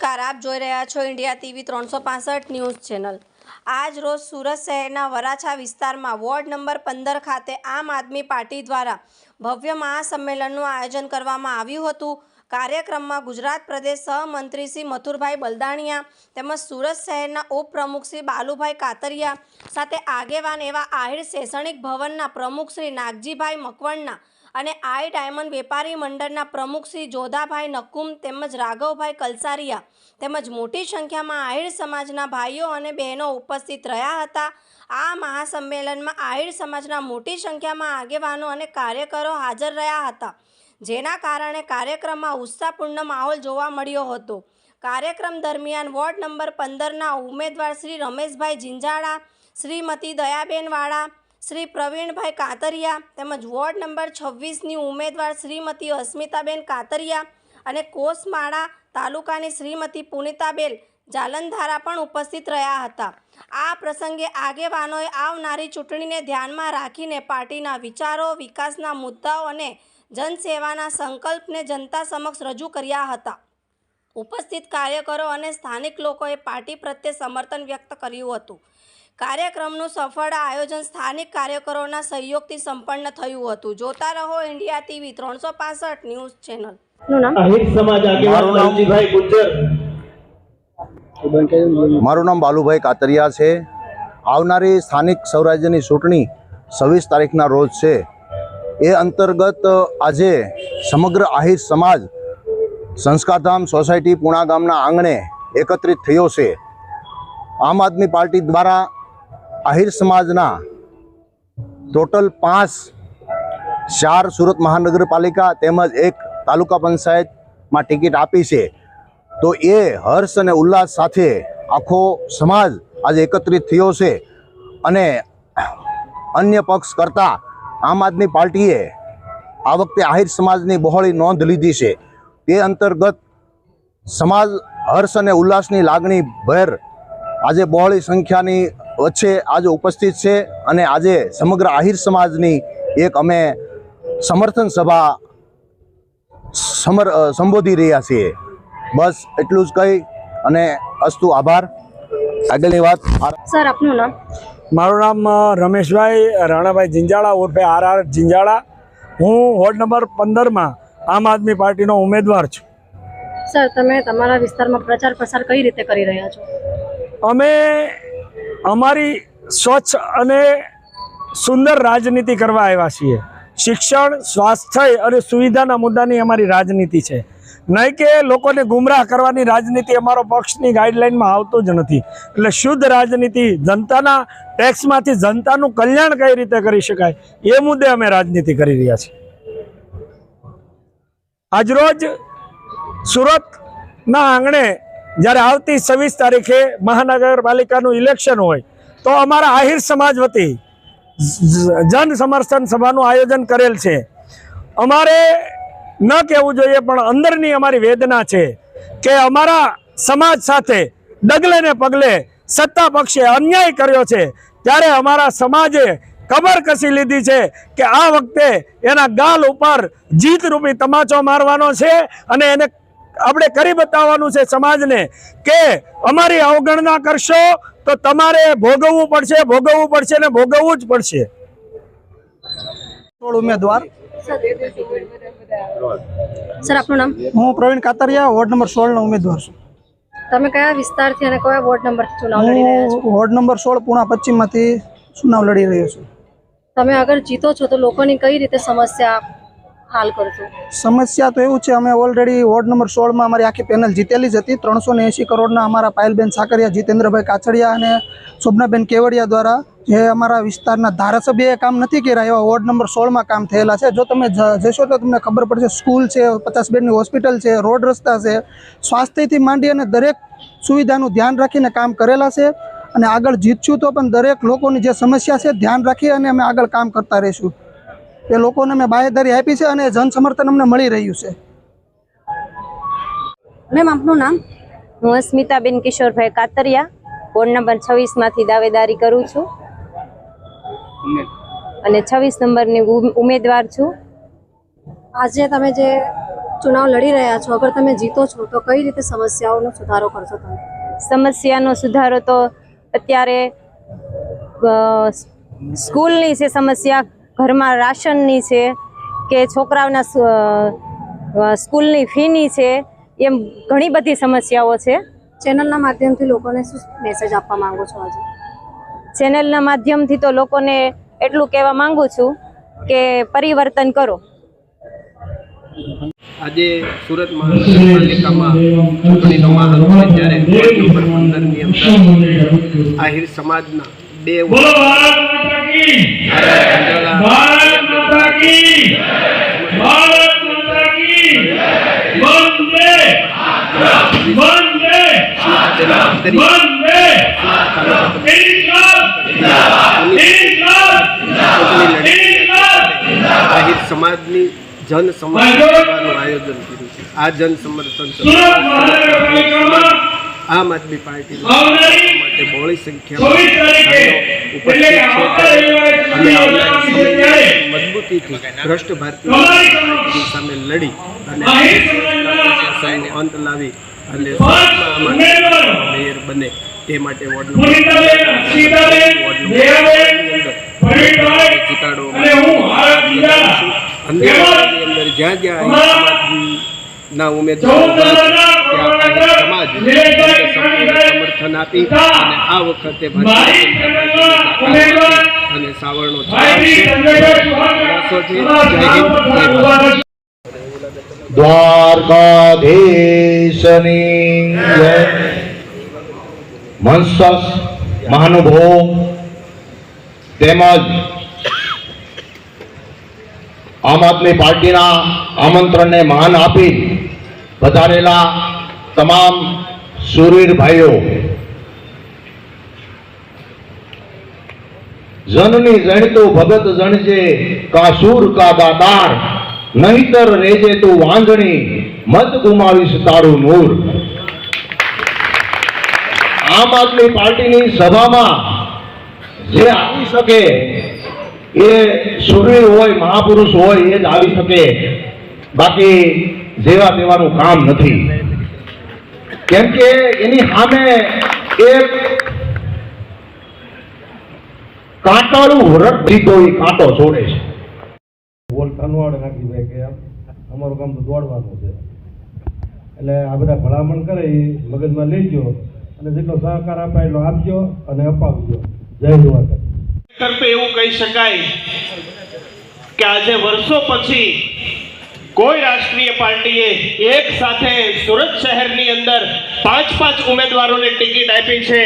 નમસ્કાર, આપ જોઈ રહ્યા છો ઇન્ડિયા ટીવી 365 ન્યૂઝ ચેનલ। આજ રોજ સુરત શહેરના વરાછા વિસ્તારમાં વોર્ડ નંબર 15 ખાતે આમ આદમી પાર્ટી દ્વારા ભવ્ય મહાસંમેલનનું આયોજન કરવામાં આવ્યું હતું। કાર્યક્રમમાં ગુજરાત પ્રદેશ સહમંત્રી શ્રી મથુરભાઈ બલદાણિયા તેમજ સુરત શહેરના ઉપપ્રમુખ શ્રી બાલુભાઈ કાતરિયા સાથે આગેવાન એવા આહિર શૈક્ષણિક ભવનના પ્રમુખ શ્રી નાગજીભાઈ મકવણના અને આઈ ડાયમંડ વેપારી મંડળના પ્રમુખ શ્રી જોધાભાઈ નકુમ તેમજ રાઘવભાઈ કલસારિયા તેમજ મોટી સંખ્યામાં આહિર સમાજના ભાઈઓ અને બહેનો ઉપસ્થિત રહ્યા હતા। આ મહાસંમેલનમાં આહિર સમાજના મોટી સંખ્યામાં આગેવાનો અને કાર્યકરો હાજર રહ્યા હતા, જેના કારણે કાર્યક્રમમાં ઉત્સાહપૂર્ણ માહોલ જોવા મળ્યો હતો। કાર્યક્રમ દરમિયાન વોર્ડ નંબર 15ના ઉમેદવાર શ્રી રમેશભાઈ જિંજાળા, શ્રીમતી દયાબેન વાળા, શ્રી પ્રવીણભાઈ કાતરિયા તેમજ વોર્ડ નંબર 26ની ઉમેદવાર શ્રીમતી અસ્મિતાબેન કાતરિયા અને કોસમાળા તાલુકાની શ્રીમતી પુનિતાબેન જાલંધારા પણ ઉપસ્થિત રહ્યા હતા। આ પ્રસંગે આગેવાનોએ આવનારી ચૂંટણીને ધ્યાનમાં રાખીને પાર્ટીના વિચારો, વિકાસના મુદ્દાઓ અને જનસેવાના સંકલ્પને જનતા સમક્ષ રજૂ કર્યા હતા। ઉપસ્થિત કાર્યકરો અને સ્થાનિક લોકોએ પાર્ટી પ્રત્યે સમર્થન વ્યક્ત કર્યું હતું। કાર્યક્રમનું સફળ આયોજન સ્થાનિક કાર્યકરોના સહયોગથી સંપન્ન થયું હતું। જોતા રહો ઇન્ડિયા ટીવી 365 ન્યૂઝ ચેનલ। મારું નામ બાલુભાઈ કાતરિયા છે। આવનારી સ્થાનિક સ્વરાજ્યની ચૂંટણી 26 તારીખના રોજ છે। એ અંતર્ગત આજે સમગ્ર આહિર સમાજ સંસ્કારધામ સોસાયટી પૂણા ગામના આંગણે એકત્રિત થયો છે। આમ આદમી પાર્ટી દ્વારા આહિર સમાજના ટોટલ 4 સુરત મહાનગરપાલિકા તેમજ 1 તાલુકા પંચાયતમાં ટિકિટ આપી છે। તો એ હર્ષ અને ઉલ્લાસ સાથે આખો સમાજ આજે એકત્રિત થયો છે અને અન્ય પક્ષ કરતાં આમ આદમી પાર્ટીએ આ વખતે આહિર સમાજની બહોળી નોંધ લીધી છે। તે અંતર્ગત સમાજ હર્ષ અને ઉલ્લાસની લાગણી ભેર આજે બહોળી સંખ્યાની વચ્ચે આજે ઉપસ્થિત છે અને આજે સમગ્ર આહિર સમાજની એક અમે સમર્થન સભા સંબોધી રહ્યા છીએ। બસ એટલું જ કહી અને અસ્તુ આભાર। આગળની વાત સર, આપનું નામ? મારું નામ રમેશભાઈ રાણાભાઈ જિંજાળા ઉર્ફે RR જિંજાળા। હું વોર્ડ નંબર 15માં આમ આદમી પાર્ટીનો ઉમેદવાર છું। સર, તમે તમારા વિસ્તારમાં પ્રચાર પ્રસાર કઈ રીતે કરી રહ્યા છો? અમે અમારી સ્વચ્છ અને સુંદર રાજનીતિ કરવા આવ્યા છીએ। શિક્ષણ, સ્વાસ્થ્ય અને સુવિધાના મુદ્દાની અમારી રાજનીતિ છે, નહીં કે લોકોને ગુમરાહ કરવાની રાજનીતિ અમારો પક્ષની ગાઈડલાઇનમાં આવતું જ નથી। એટલે શુદ્ધ રાજનીતિ, જનતાના ટેક્સમાંથી જનતાનું કલ્યાણ કઈ રીતે કરી શકાય એ મુદ્દે અમે રાજનીતિ કરી રહ્યા છીએ। આજરોજ સુરતના આંગણે જ્યારે આવતી 26 તારીખે મહાનગરપાલિકાનું ઇલેક્શન હોય તો અમારા આહિર સમાજ વતી જન સમર્થન સભાનું આયોજન કરેલ છે। અમારે ન કહેવું જોઈએ પણ અંદરની અમારી વેદના છે કે અમારા સમાજ સાથે ડગલે ને પગલે સત્તા પક્ષે અન્યાય કર્યો છે, ત્યારે અમારા સમાજે ખબર કસી લીધી છે કે આ વખતે એના ગાલ ઉપર જીતરૂપી તમાચો મારવાનો છે અને એને આપણે કરી બતાવવાનું છે સમાજને કે અમારી અવગણના કરશો તો તમારે ભોગવવું પડશે ને ભોગવવું જ પડશે। ઉમેદવાર સર, આપનું નામ? હું પ્રવીણ કાતરિયા, વોર્ડ નંબર 16નો ઉમેદવાર છું। તમે કયા વિસ્તારથી અને કયા વોર્ડ નંબરથી ચુનાવ લડી રહ્યા છો? વોર્ડ નંબર 16 પૂણા પશ્ચિમમાંથી ચુનાવ લડી રહ્યો છું। તમે અગર જીતો છો તો લોકોની કઈ રીતે સમસ્યા હાલ કરશો? સમસ્યા તો એવું છે, અમે ઓલરેડી વોર્ડ નંબર 16માં અમારી આખી પેનલ જીતેલી જ હતી। 380 કરોડના અમારા પાયલબેન સાકરિયા, જીતેન્દ્રભાઈ કાછડિયા અને શોભનાબેન કેવડિયા દ્વારા જે અમારા વિસ્તારના ધારાસભ્યએ કામ નથી કર્યા એવા વોર્ડ નંબર 16માં કામ થયેલા છે। જો તમે જશો તો તમને ખબર પડશે, સ્કૂલ છે, 50 બેડની હોસ્પિટલ છે, રોડ રસ્તા છે, સ્વાસ્થ્યથી માંડી અને દરેક સુવિધાનું ધ્યાન રાખીને કામ કરેલા છે અને આગળ જીતશું તો પણ દરેક લોકોની જે સમસ્યા છે ધ્યાન રાખી અને અમે આગળ કામ કરતા રહીશું। એ લોકોને મેં બાહેધરી આપી છે અને જન સમર્થન અમને મળી રહ્યું છે। મેમ, આપનું નામ? હું અસ્મિતાબેન કિશોરભાઈ કાતરિયા, વોર્ડ નંબર 26માંથી દાવેદારી કરું છું અને 26 નંબરની ઉમેદવાર છું। આજે તમે જે ચુનાવ લડી રહ્યા છો, અગર તમે જીતો છો તો કઈ રીતે સમસ્યાઓનો સુધારો કરશો તમે? સમસ્યાનો સુધારો તો અત્યારે સ્કૂલની છે સમસ્યા, ઘરમાં રાશનની છે કે છોકરાઓના સ્કૂલની ફીની છે, એમ ઘણી બધી સમસ્યાઓ છે. ચેનલના માધ્યમથી લોકોને શું મેસેજ આપવા માંગો છો આજે? ચેનલના માધ્યમથી તો લોકોને એટલું કહેવા માંગુ છું કે પરિવર્તન કરો. આજે સુરત મહાનગરપાલિકામાં ચૂંટણીનો માહોલ છે, ત્યારે વોર્ડ નંબર 15ની અંદર આહિર સમાજના 2 આહિર સમાજની જન સમર્થન સભાનું આયોજન કર્યું છે. આ જન સમર્થન સભા આમ આદમી પાર્ટી માટે બહોળી સંખ્યામાં ઉપસ્થિત છે અને આવનારી સમયમાં મજબૂતીથી ભ્રષ્ટ ભારતીય પાર્ટીની સામે લડી અને શાસનનો અંત લાવી અને મેયર બને તે માટે વોર્ડ નંબર જીતાડો અંદર જ્યાં જ્યાં સમાજના ઉમેદવારો ત્યાં સમાજ સમર્થન આપી અને આ વખતે ભારતીય જનતા પાર્ટી અને સાવરણો દ્વારકાધીશની જય. મંચસ્થ મહાનુભાવો તેમજ આમ આદમી પાર્ટીના આમંત્રણને માન આપી પધારેલા તમામ શૂરવીર ભાઈઓ, જનની જણતું ભગત જણજે કા શૂર કા દાતાર, નહીતર રેજે તું વાંજણી મત ગુમાવીશ તારું નૂર. આમ આદમી પાર્ટીની સભામાં જે આવી શકે એ શૂરવીર હોય, મહાપુરુષ હોય એ જ આવી શકે, બાકી જેવા તેવાનું કામ નથી. કેમ કે એની સામે એક કાંટાળું વ્રત જીતો એ કાંટો છોડે છે. બોલ કાનવાડ નાખી દે કે અમારું કામ તો દોડવાનું છે, એટલે આ બધા ભલામણ કરે એ મગજમાં લેજો અને જેટલો સહકાર અપાય એટલો આપજો અને અપાવજો. જય દ્વારકા. તરફે એવું કહી શકાય કે આજે વર્ષો પછી કોઈ રાષ્ટ્રીય પાર્ટીએ એક સાથે સુરત શહેરની અંદર 5 ઉમેદવારોને ટિકિટ આપી છે.